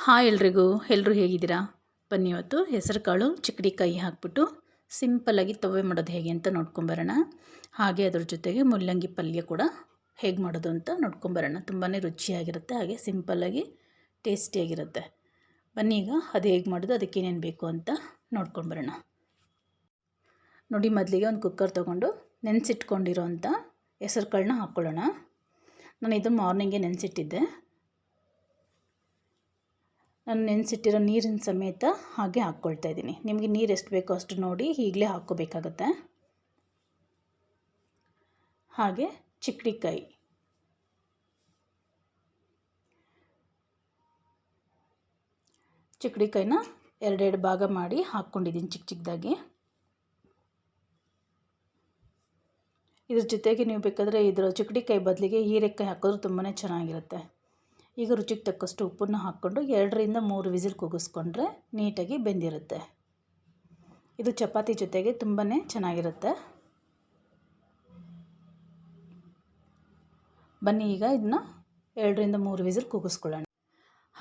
Hi ಎಲ್ಲರೂ ಹೇಗಿದ್ದೀರಾ? ಬನ್ನಿ ಇವತ್ತು ಹೆಸರುಕಾಳು ಚಿಕ್ಕಡಿಕಾಯಿ ಹಾಕ್ಬಿಟ್ಟು ಸಿಂಪಲ್ಲಾಗಿ ತವೆ ಮಾಡೋದು ಹೇಗೆ ಅಂತ ನೋಡ್ಕೊಂಬರೋಣ. ಹಾಗೆ ಅದ್ರ ಜೊತೆಗೆ ಮುಲ್ಲಂಗಿ ಪಲ್ಯ ಕೂಡ ಹೇಗೆ ಮಾಡೋದು ಅಂತ ನೋಡ್ಕೊಂಬರೋಣ. ತುಂಬಾ ರುಚಿಯಾಗಿರುತ್ತೆ, ಹಾಗೆ ಸಿಂಪಲ್ಲಾಗಿ ಟೇಸ್ಟಿಯಾಗಿರುತ್ತೆ. ಬನ್ನಿ ಈಗ ಅದು ಹೇಗೆ ಮಾಡೋದು, ಅದಕ್ಕೆ ಏನೇನು ಬೇಕು ಅಂತ ನೋಡ್ಕೊಂಬರೋಣ. ನೋಡಿ, ಮೊದಲಿಗೆ ಒಂದು ಕುಕ್ಕರ್ ತೊಗೊಂಡು ನೆನೆಸಿಟ್ಕೊಂಡಿರೋ ಅಂಥ ಹೆಸರುಕಾಳನ್ನ ಹಾಕ್ಕೊಳ್ಳೋಣ. ನಾನು ಇದು ಮಾರ್ನಿಂಗೇ ನೆನೆಸಿಟ್ಟಿದ್ದೆ. ನಾನು ನೆನೆಸಿಟ್ಟಿರೋ ನೀರಿನ ಸಮೇತ ಹಾಗೆ ಹಾಕ್ಕೊಳ್ತಾ ಇದ್ದೀನಿ. ನಿಮಗೆ ನೀರು ಎಷ್ಟು ಬೇಕೋ ಅಷ್ಟು ನೋಡಿ ಈಗಲೇ ಹಾಕ್ಕೋಬೇಕಾಗತ್ತೆ. ಹಾಗೆ ಚಿಕ್ಕಡಿಕಾಯಿ, ಚಿಕ್ಕಡಿಕಾಯಿನ ಎರಡೆರಡು ಭಾಗ ಮಾಡಿ ಹಾಕ್ಕೊಂಡಿದ್ದೀನಿ ಚಿಕ್ಕದಾಗಿ. ಇದ್ರ ಜೊತೆಗೆ ನೀವು ಬೇಕಾದರೆ ಇದರ ಚಿಕ್ಕಡಿಕಾಯಿ ಬದಲಿಗೆ ಹೀರೆಕಾಯಿ ಹಾಕಿದ್ರೂ ತುಂಬಾ ಚೆನ್ನಾಗಿರುತ್ತೆ. ಈಗ ರುಚಿಗೆ ತಕ್ಕಷ್ಟು ಉಪ್ಪನ್ನು ಹಾಕ್ಕೊಂಡು 2ರಿಂದ 3 ವಿಸಿಲ್ ಕೂಗಿಸ್ಕೊಂಡ್ರೆ ನೀಟಾಗಿ ಬೆಂದಿರುತ್ತೆ. ಇದು ಚಪಾತಿ ಜೊತೆಗೆ ತುಂಬಾ ಚೆನ್ನಾಗಿರುತ್ತೆ. ಬನ್ನಿ ಈಗ ಇದನ್ನ 2ರಿಂದ 3 ವಿಸಿಲ್ ಕೂಗಿಸ್ಕೊಳ್ಳೋಣ.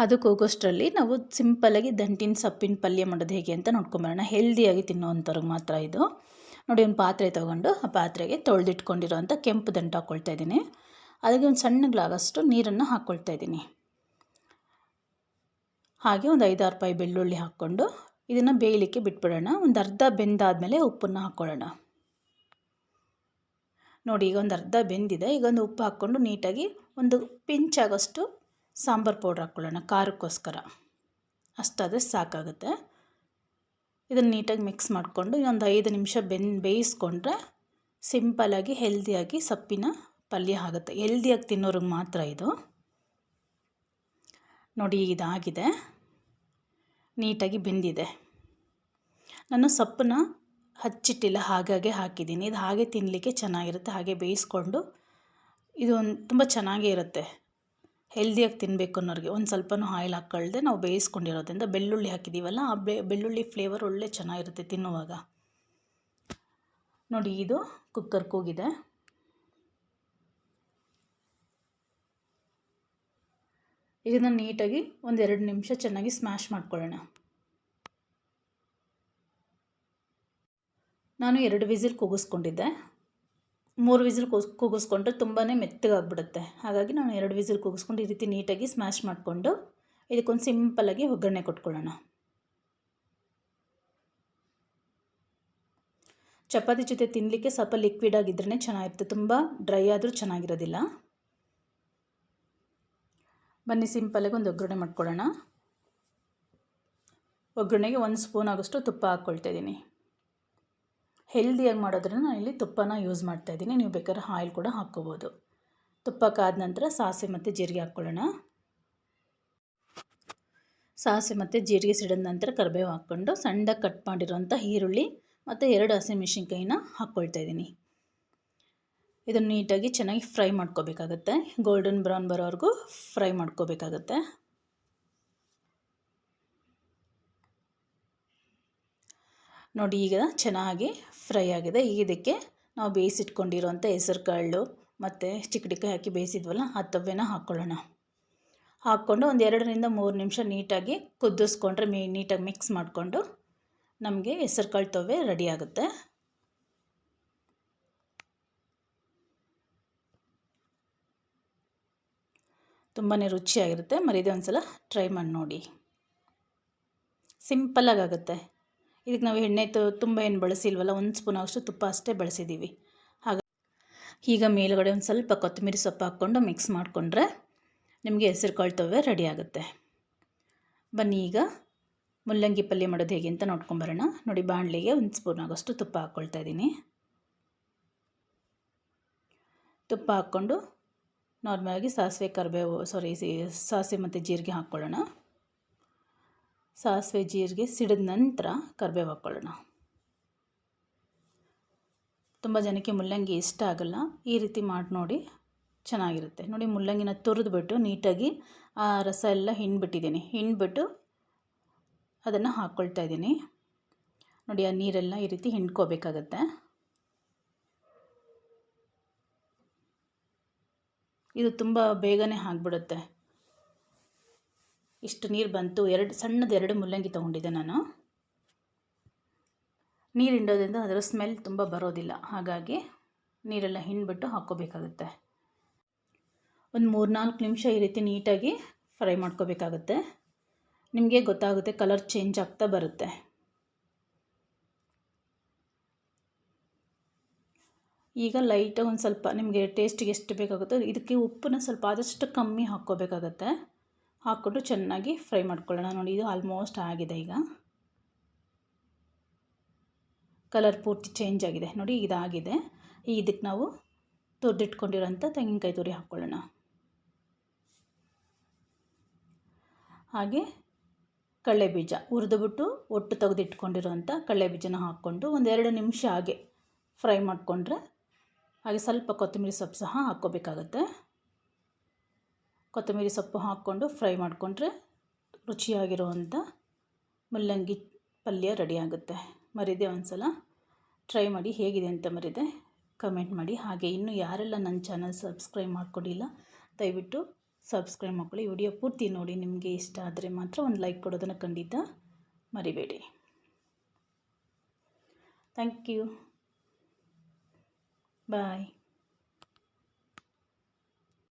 ಅದು ಕೂಗೋಷ್ಟರಲ್ಲಿ ನಾವು ಸಿಂಪಲ್ಲಾಗಿ ದಂಟಿನ ಸೊಪ್ಪಿನ ಪಲ್ಯ ಮಾಡೋದು ಹೇಗೆ ಅಂತ ನೋಡ್ಕೊಂಬರೋಣ. ಹೆಲ್ದಿಯಾಗಿ ತಿನ್ನೋವಂಥವ್ರಿಗೆ ಮಾತ್ರ ಇದು. ನೋಡಿ, ಒಂದು ಪಾತ್ರೆ ತೊಗೊಂಡು ಆ ಪಾತ್ರೆಗೆ ತೊಳೆದಿಟ್ಕೊಂಡಿರೋ ಅಂಥ ಕೆಂಪು ದಂಟು ಹಾಕ್ಕೊಳ್ತಾ ಇದ್ದೀನಿ. ಅದಕ್ಕೆ ಒಂದು ಸಣ್ಣ ಗ್ಲಾಸಷ್ಟು ನೀರನ್ನು ಹಾಕ್ಕೊಳ್ತಾ ಇದ್ದೀನಿ. ಹಾಗೆ ಒಂದು 5-6 ಪಾಯಿ ಬೆಳ್ಳುಳ್ಳಿ ಹಾಕ್ಕೊಂಡು ಇದನ್ನು ಬೇಯಲಿಕ್ಕೆ ಬಿಟ್ಬಿಡೋಣ. ಒಂದು ಅರ್ಧ ಬೆಂದಾದಮೇಲೆ ಉಪ್ಪನ್ನು ಹಾಕ್ಕೊಳ್ಳೋಣ. ನೋಡಿ, ಈಗ ಒಂದು ಅರ್ಧ ಬೆಂದಿದೆ. ಈಗ ಒಂದು ಉಪ್ಪು ಹಾಕ್ಕೊಂಡು ನೀಟಾಗಿ ಒಂದು ಪಿಂಚ್ ಆಗೋಷ್ಟು ಸಾಂಬಾರು ಪೌಡ್ರ್ ಹಾಕ್ಕೊಳ್ಳೋಣ. ಖಾರಕ್ಕೋಸ್ಕರ ಅಷ್ಟಾದರೆ ಸಾಕಾಗುತ್ತೆ. ಇದನ್ನು ನೀಟಾಗಿ ಮಿಕ್ಸ್ ಮಾಡಿಕೊಂಡು ಇನ್ನೊಂದು 5 ನಿಮಿಷ ಬೇಯಿಸ್ಕೊಂಡ್ರೆ ಸಿಂಪಲ್ಲಾಗಿ ಹೆಲ್ದಿಯಾಗಿ ಸೊಪ್ಪಿನ ಪಲ್ಯ ಆಗುತ್ತೆ. ಹೆಲ್ದಿಯಾಗಿ ತಿನ್ನೋರಿಗೆ ಮಾತ್ರ ಇದು. ನೋಡಿ, ಇದಾಗಿದೆ, ನೀಟಾಗಿ ಬೆಂದಿದೆ. ನಾನು ಸೊಪ್ಪನ್ನ ಹಚ್ಚಿಟ್ಟಿಲ್ಲ, ಹಾಗಾಗಿ ಹಾಕಿದ್ದೀನಿ. ಇದು ಹಾಗೆ ತಿನ್ನಲಿಕ್ಕೆ ಚೆನ್ನಾಗಿರುತ್ತೆ. ಹಾಗೆ ಬೇಯಿಸ್ಕೊಂಡು ಇದು ತುಂಬ ಚೆನ್ನಾಗೇ ಇರುತ್ತೆ. ಹೆಲ್ದಿಯಾಗಿ ತಿನ್ನಬೇಕು ಅನ್ನೋರಿಗೆ ಒಂದು ಸ್ವಲ್ಪನೂ ಆಯಿಲ್ ಹಾಕ್ಕೊಳ್ದೆ ನಾವು ಬೇಯಿಸ್ಕೊಂಡಿರೋದ್ರಿಂದ ಬೆಳ್ಳುಳ್ಳಿ ಹಾಕಿದ್ದೀವಲ್ಲ, ಆ ಬೆಳ್ಳುಳ್ಳಿ ಫ್ಲೇವರ್ ಒಳ್ಳೆ ಚೆನ್ನಾಗಿರುತ್ತೆ ತಿನ್ನುವಾಗ. ನೋಡಿ, ಇದು ಕುಕ್ಕರ್ ಕೂಗಿದೆ. ಇದನ್ನು ನೀಟಾಗಿ ಒಂದು 2 ನಿಮಿಷ ಚೆನ್ನಾಗಿ ಸ್ಮ್ಯಾಶ್ ಮಾಡ್ಕೊಳ್ಳೋಣ. ನಾನು 2 ವಿಸಿಲ್ ಕೂಗಿಸ್ಕೊಂಡಿದ್ದೆ. 3 ವಿಸಿಲ್ ಕೂಗಿಸ್ಕೊಂಡ್ರೆ ತುಂಬಾ ಮೆತ್ತಗಾಗ್ಬಿಡುತ್ತೆ. ಹಾಗಾಗಿ ನಾನು 2 ವಿಸಿಲ್ ಕೂಗಿಸ್ಕೊಂಡು ಈ ರೀತಿ ನೀಟಾಗಿ ಸ್ಮ್ಯಾಶ್ ಮಾಡಿಕೊಂಡು ಇದಕ್ಕೊಂದು ಸಿಂಪಲ್ಲಾಗಿ ಒಗ್ಗರಣೆ ಕೊಟ್ಕೊಳ್ಳೋಣ. ಚಪಾತಿ ಜೊತೆ ತಿನ್ನಲಿಕ್ಕೆ ಸ್ವಲ್ಪ ಲಿಕ್ವಿಡ್ ಆಗಿದ್ರೇ ಚೆನ್ನಾಗಿರುತ್ತೆ. ತುಂಬ ಡ್ರೈ ಆದರೂ ಚೆನ್ನಾಗಿರೋದಿಲ್ಲ. ಬನ್ನಿ, ಸಿಂಪಲ್ಲಾಗಿ ಒಂದು ಒಗ್ಗರಣೆ ಮಾಡ್ಕೊಳ್ಳೋಣ. ಒಗ್ಗರಣೆಗೆ 1 ಸ್ಪೂನ್ ಆಗೋಷ್ಟು ತುಪ್ಪ ಹಾಕ್ಕೊಳ್ತಾ ಇದ್ದೀನಿ. ಹೆಲ್ದಿಯಾಗಿ ಮಾಡೋದ್ರಿಂದ ನಾನು ಇಲ್ಲಿ ತುಪ್ಪನ ಯೂಸ್ ಮಾಡ್ತಾಯಿದ್ದೀನಿ. ನೀವು ಬೇಕಾದ್ರೆ ಆಯಿಲ್ ಕೂಡ ಹಾಕ್ಕೋಬೋದು. ತುಪ್ಪ ಕಾದ ನಂತರ ಸಾಸಿವೆ ಮತ್ತು ಜೀರಿಗೆ ಹಾಕ್ಕೊಳ್ಳೋಣ. ಸಾಸಿವೆ ಮತ್ತು ಜೀರಿಗೆ ಸಿಡಿದ ನಂತರ ಕರಿಬೇವು ಹಾಕ್ಕೊಂಡು ಸಣ್ಣದಾಗಿ ಕಟ್ ಮಾಡಿರೋಂಥ ಈರುಳ್ಳಿ ಮತ್ತು 2 ಹಸಿಮೆಣಸಿನ್ಕಾಯಿನ ಹಾಕ್ಕೊಳ್ತಾ ಇದ್ದೀನಿ. ಇದನ್ನು ನೀಟಾಗಿ ಚೆನ್ನಾಗಿ ಫ್ರೈ ಮಾಡ್ಕೋಬೇಕಾಗತ್ತೆ. ಗೋಲ್ಡನ್ ಬ್ರೌನ್ ಬರೋವರೆಗೂ ಫ್ರೈ ಮಾಡ್ಕೋಬೇಕಾಗತ್ತೆ. ನೋಡಿ, ಈಗ ಚೆನ್ನಾಗಿ ಫ್ರೈ ಆಗಿದೆ. ಈಗ ಇದಕ್ಕೆ ನಾವು ಬೇಯಿಸಿಟ್ಕೊಂಡಿರೋಂಥ ಹೆಸರುಕಾಳು ಮತ್ತು ಚಿಕ್ಕಡಿಕಾಯಿ ಹಾಕಿ ಬೇಯಿಸಿದ್ವಲ್ಲ, ಆ ತವೆನ ಹಾಕ್ಕೊಳ್ಳೋಣ. ಹಾಕ್ಕೊಂಡು ಒಂದು 2ರಿಂದ 3 ನಿಮಿಷ ನೀಟಾಗಿ ಕುದಿಸ್ಕೊಂಡ್ರೆ ನೀಟಾಗಿ ಮಿಕ್ಸ್ ಮಾಡಿಕೊಂಡು ನಮಗೆ ಹೆಸರುಕಾಳು ತವೆ ರೆಡಿ ಆಗುತ್ತೆ. ತುಂಬಾ ರುಚಿಯಾಗಿರುತ್ತೆ. ಮರೀದೆ ಒಂದು ಸಲ ಟ್ರೈ ಮಾಡಿ ನೋಡಿ. ಸಿಂಪಲ್ಲಾಗಿ ಆಗುತ್ತೆ. ಇದಕ್ಕೆ ನಾವು ಎಣ್ಣೆ ತುಂಬ ಏನು ಬಳಸಿಲ್ವಲ್ಲ, 1 ಸ್ಪೂನ್ ಅಷ್ಟು ತುಪ್ಪ ಅಷ್ಟೇ ಬಳಸಿದ್ದೀವಿ. ಈಗ ಮೇಲುಗಡೆ ಒಂದು ಸ್ವಲ್ಪ ಕೊತ್ತಂಬರಿ ಸೊಪ್ಪು ಹಾಕ್ಕೊಂಡು ಮಿಕ್ಸ್ ಮಾಡಿಕೊಂಡ್ರೆ ನಿಮಗೆ ಹೆಸರುಕಾಳು ತವೆ ರೆಡಿ ಆಗುತ್ತೆ. ಬನ್ನಿ ಈಗ ಮುಲ್ಲಂಗಿ ಪಲ್ಯ ಮಾಡೋದು ಹೇಗೆ ಅಂತ ನೋಡ್ಕೊಂಬರೋಣ. ನೋಡಿ, ಬಾಣಲಿಗೆ 1 ಸ್ಪೂನ್ ಆಗೋಷ್ಟು ತುಪ್ಪ ಹಾಕ್ಕೊಳ್ತಾ ಇದ್ದೀನಿ. ತುಪ್ಪ ಹಾಕ್ಕೊಂಡು ನಾರ್ಮಲಾಗಿ ಸಾಸಿವೆ ಮತ್ತು ಜೀರಿಗೆ ಹಾಕ್ಕೊಳ್ಳೋಣ. ಸಾಸಿವೆ ಜೀರಿಗೆ ಸಿಡಿದ ನಂತರ ಕರಿಬೇವು ಹಾಕ್ಕೊಳ್ಳೋಣ. ತುಂಬ ಜನಕ್ಕೆ ಮುಲ್ಲಂಗಿ ಇಷ್ಟ ಆಗಲ್ಲ. ಈ ರೀತಿ ಮಾಡಿ ನೋಡಿ, ಚೆನ್ನಾಗಿರುತ್ತೆ. ನೋಡಿ, ಮುಲ್ಲಂಗಿನ ತುರಿದ್ಬಿಟ್ಟು ನೀಟಾಗಿ ಆ ರಸ ಎಲ್ಲ ಹಿಂಡ್ಬಿಟ್ಟು ಅದನ್ನು ಹಾಕ್ಕೊಳ್ತಾ ಇದ್ದೀನಿ. ನೋಡಿ, ಆ ನೀರೆಲ್ಲ ಈ ರೀತಿ ಹಿಂಡ್ಕೋಬೇಕಾಗತ್ತೆ. ಇದು ತುಂಬ ಬೇಗನೆ ಆಗಿಬಿಡುತ್ತೆ. ಇಷ್ಟು ನೀರು ಬಂತು. ಸಣ್ಣದು 2 ಮುಲ್ಲಂಗಿ ತೊಗೊಂಡಿದ್ದೆ ನಾನು. ನೀರು ಹಿಂಡೋದ್ರಿಂದ ಅದರ ಸ್ಮೆಲ್ ತುಂಬ ಬರೋದಿಲ್ಲ, ಹಾಗಾಗಿ ನೀರೆಲ್ಲ ಹಿಂಡ್ಬಿಟ್ಟು ಹಾಕ್ಕೋಬೇಕಾಗುತ್ತೆ. ಒಂದು 3-4 ನಿಮಿಷ ಈ ರೀತಿ ನೀಟಾಗಿ ಫ್ರೈ ಮಾಡ್ಕೋಬೇಕಾಗುತ್ತೆ. ನಿಮಗೆ ಗೊತ್ತಾಗುತ್ತೆ, ಕಲರ್ ಚೇಂಜ್ ಆಗ್ತಾ ಬರುತ್ತೆ. ಈಗ ಲೈಟಾಗಿ ಒಂದು ಸ್ವಲ್ಪ ನಿಮಗೆ ಟೇಸ್ಟಿಗೆ ಎಷ್ಟು ಬೇಕಾಗುತ್ತೋ ಇದಕ್ಕೆ ಉಪ್ಪನ್ನ ಸ್ವಲ್ಪ ಆದಷ್ಟು ಕಮ್ಮಿ ಹಾಕ್ಕೋಬೇಕಾಗತ್ತೆ. ಹಾಕ್ಕೊಂಡು ಚೆನ್ನಾಗಿ ಫ್ರೈ ಮಾಡ್ಕೊಳ್ಳೋಣ. ನೋಡಿ, ಇದು ಆಲ್ಮೋಸ್ಟ್ ಆಗಿದೆ. ಈಗ ಕಲರ್ ಪೂರ್ತಿ ಚೇಂಜ್ ಆಗಿದೆ ನೋಡಿ, ಇದಾಗಿದೆ. ಇದಕ್ಕೆ ನಾವು ತುರಿದಿಟ್ಕೊಂಡಿರೋಂಥ ತೆಂಗಿನಕಾಯಿ ತುರಿ ಹಾಕ್ಕೊಳ್ಳೋಣ. ಹಾಗೆ ಕಡಲೆಬೀಜ ಹುರಿದುಬಿಟ್ಟು ಒಟ್ಟು ತೆಗೆದಿಟ್ಕೊಂಡಿರೋಂಥ ಕಡಲೆಬೀಜನ ಹಾಕ್ಕೊಂಡು ಒಂದು 2 ನಿಮಿಷ ಹಾಗೆ ಫ್ರೈ ಮಾಡಿಕೊಂಡ್ರೆ, ಹಾಗೆ ಸ್ವಲ್ಪ ಕೊತ್ತಂಬರಿ ಸೊಪ್ಪು ಸಹ ಹಾಕ್ಕೋಬೇಕಾಗತ್ತೆ. ಕೊತ್ತಂಬರಿ ಸೊಪ್ಪು ಹಾಕ್ಕೊಂಡು ಫ್ರೈ ಮಾಡಿಕೊಂಡ್ರೆ ರುಚಿಯಾಗಿರುವಂಥ ಮುಲ್ಲಂಗಿ ಪಲ್ಯ ರೆಡಿ ಆಗುತ್ತೆ. ಮರಿದೆ ಒಂದು ಸಲ ಟ್ರೈ ಮಾಡಿ, ಹೇಗಿದೆ ಅಂತ ಮರಿದೆ ಕಮೆಂಟ್ ಮಾಡಿ. ಹಾಗೆ ಇನ್ನೂ ಯಾರೆಲ್ಲ ನನ್ನ ಚಾನಲ್ ಸಬ್ಸ್ಕ್ರೈಬ್ ಮಾಡ್ಕೊಂಡಿಲ್ಲ, ದಯವಿಟ್ಟು ಸಬ್ಸ್ಕ್ರೈಬ್ ಮಾಡ್ಕೊಳ್ಳಿ. ವಿಡಿಯೋ ಪೂರ್ತಿ ನೋಡಿ. ನಿಮಗೆ ಇಷ್ಟ ಆದರೆ ಮಾತ್ರ ಒಂದು ಲೈಕ್ ಕೊಡೋದನ್ನು ಖಂಡಿತ ಮರಿಬೇಡಿ. Thank you. ಬಾಯ್.